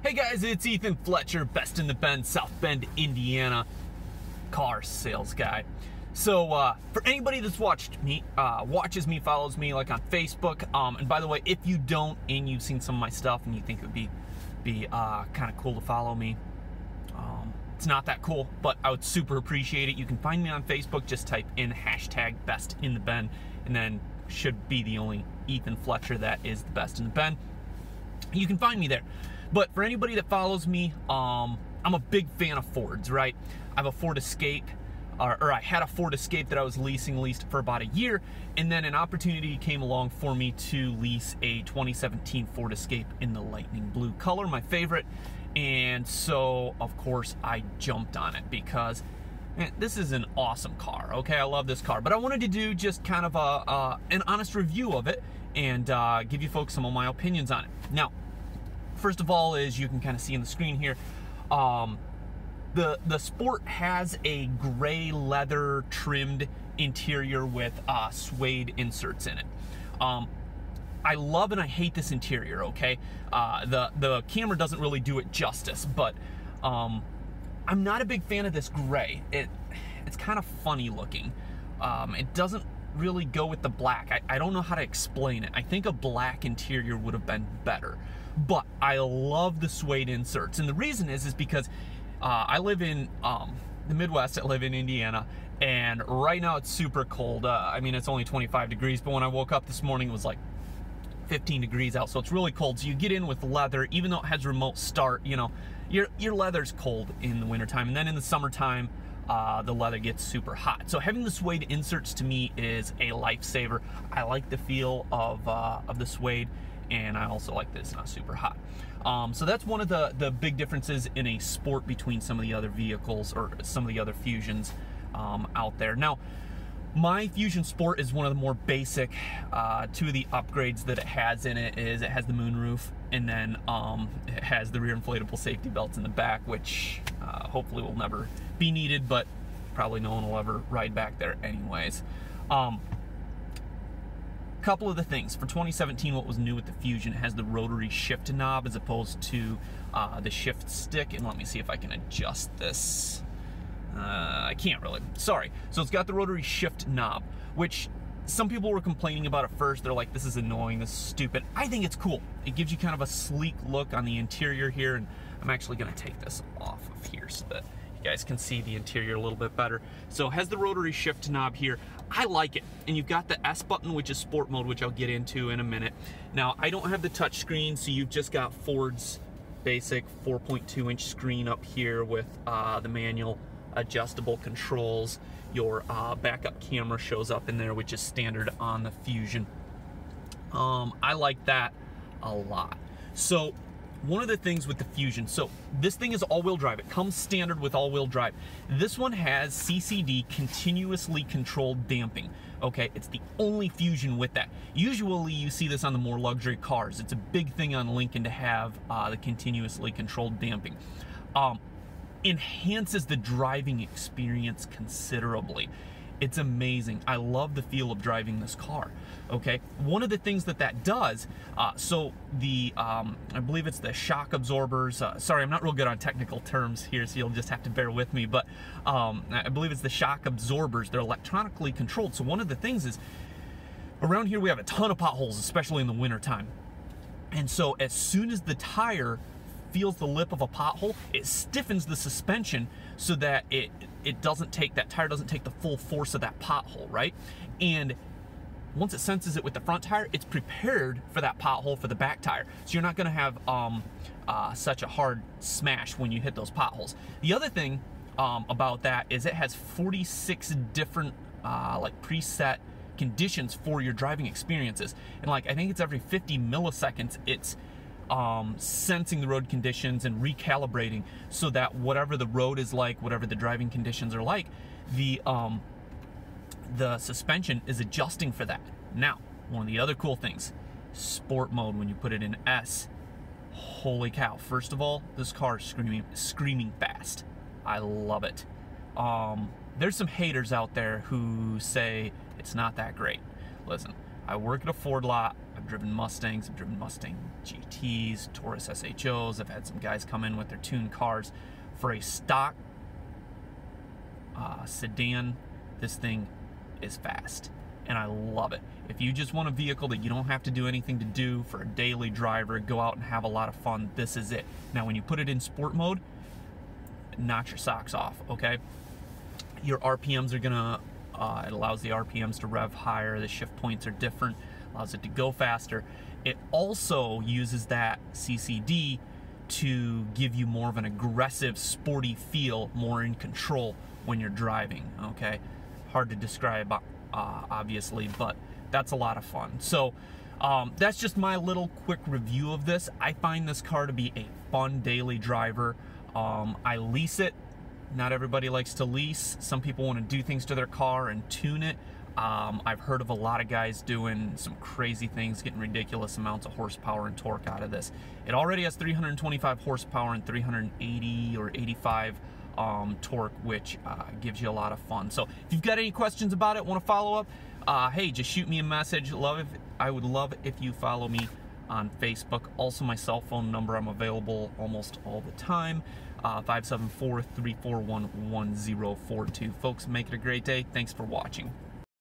Hey guys, it's Ethan Fletcher, Best in the Bend, South Bend, Indiana, car sales guy. So for anybody that's watches me, follows me like on Facebook, and by the way, if you don't and you've seen some of my stuff and you think it would be kind of cool to follow me, it's not that cool, but I would super appreciate it. You can find me on Facebook, just type in hashtag Best in the Bend, and then should be the only Ethan Fletcher that is the Best in the Bend. You can find me there. But for anybody that follows me, I'm a big fan of Fords, right? I have a Ford Escape, or I had a Ford Escape that I was leased for about a year, and then an opportunity came along for me to lease a 2017 Ford Escape in the lightning blue color, my favorite, and so, of course, I jumped on it because, man, this is an awesome car, okay? I love this car, but I wanted to do just kind of an honest review of it and give you folks some of my opinions on it. Now, first of all, as you can kind of see on the screen here, the Sport has a gray leather trimmed interior with suede inserts in it. I love and I hate this interior, okay? The camera doesn't really do it justice, but I'm not a big fan of this gray. It's kind of funny looking. It doesn't really go with the black. I don't know how to explain it. I think a black interior would have been better. But I love the suede inserts, and the reason is because I live in the Midwest. I live in Indiana, and right now it's super cold. I mean, it's only 25 degrees, but when I woke up this morning, it was like 15 degrees out, so it's really cold. So you get in with leather, even though it has remote start, you know, your leather's cold in the wintertime, and then in the summertime, the leather gets super hot. So having the suede inserts to me is a lifesaver. I like the feel of the suede, and I also like that it's not super hot. So that's one of the big differences in a Sport between some of the other vehicles or some of the other Fusions out there. Now, my Fusion Sport is one of the more basic. Two of the upgrades that it has in it is it has the moonroof, and then it has the rear inflatable safety belts in the back, which hopefully will never be needed, but probably no one will ever ride back there anyways. Couple of the things for 2017, what was new with the Fusion, it has the rotary shift knob as opposed to the shift stick, and let me see if I can adjust this. I can't really, sorry. So it's got the rotary shift knob, which some people were complaining about at first. They're like, this is annoying, this is stupid. I think it's cool. It gives you kind of a sleek look on the interior here, and I'm actually gonna take this off of here so that you guys can see the interior a little bit better. So it has the rotary shift knob here. I like it. And you've got the S button, which is sport mode, which I'll get into in a minute. Now, I don't have the touch screen, so you've just got Ford's basic 4.2-inch screen up here with the manual adjustable controls. Your backup camera shows up in there, which is standard on the Fusion. I like that a lot. So one of the things with the Fusion, so this thing is all-wheel drive. It comes standard with all-wheel drive. This one has CCD, continuously controlled damping. Okay, it's the only Fusion with that. Usually you see this on the more luxury cars. It's a big thing on Lincoln to have the continuously controlled damping. Enhances the driving experience considerably. It's amazing. I love the feel of driving this car. Okay, one of the things that does, so the I believe it's the shock absorbers. Sorry, I'm not real good on technical terms here, so you'll just have to bear with me. But I believe it's the shock absorbers. They're electronically controlled. So one of the things is, around here we have a ton of potholes, especially in the wintertime. And so as soon as the tire feels the lip of a pothole, it stiffens the suspension so that it doesn't take, that tire doesn't take the full force of that pothole, right? And once it senses it with the front tire, it's prepared for that pothole for the back tire. So you're not gonna have such a hard smash when you hit those potholes. The other thing about that is it has 46 different like preset conditions for your driving experiences. And like, I think it's every 50 milliseconds, it's sensing the road conditions and recalibrating so that whatever the road is like, whatever the driving conditions are like, the suspension is adjusting for that. Now, one of the other cool things, sport mode, when you put it in S, holy cow. First of all, this car is screaming fast. I love it. There's some haters out there who say it's not that great. Listen, I work at a Ford lot. I've driven Mustangs, I've driven Mustang GTs, Taurus SHOs. I've had some guys come in with their tuned cars. For a stock sedan, this thing is fast, and I love it. If you just want a vehicle that you don't have to do anything to do for a daily driver, go out and have a lot of fun, this is it. Now, when you put it in sport mode, knock your socks off, okay? Your RPMs are gonna, it allows the RPMs to rev higher, the shift points are different, allows it to go faster. It also uses that CCD to give you more of an aggressive, sporty feel, more in control when you're driving, okay? Hard to describe, obviously, but that's a lot of fun. So that's just my little quick review of this. I find this car to be a fun daily driver. I lease it. Not everybody likes to lease. Some people want to do things to their car and tune it. I've heard of a lot of guys doing some crazy things, getting ridiculous amounts of horsepower and torque out of this. It already has 325 horsepower and 380 or 85 torque, which gives you a lot of fun. So if you've got any questions about it, want to follow up, hey, just shoot me a message. I would love if you follow me on Facebook. Also, my cell phone number, I'm available almost all the time, 574-341-1042. Folks, make it a great day. Thanks for watching.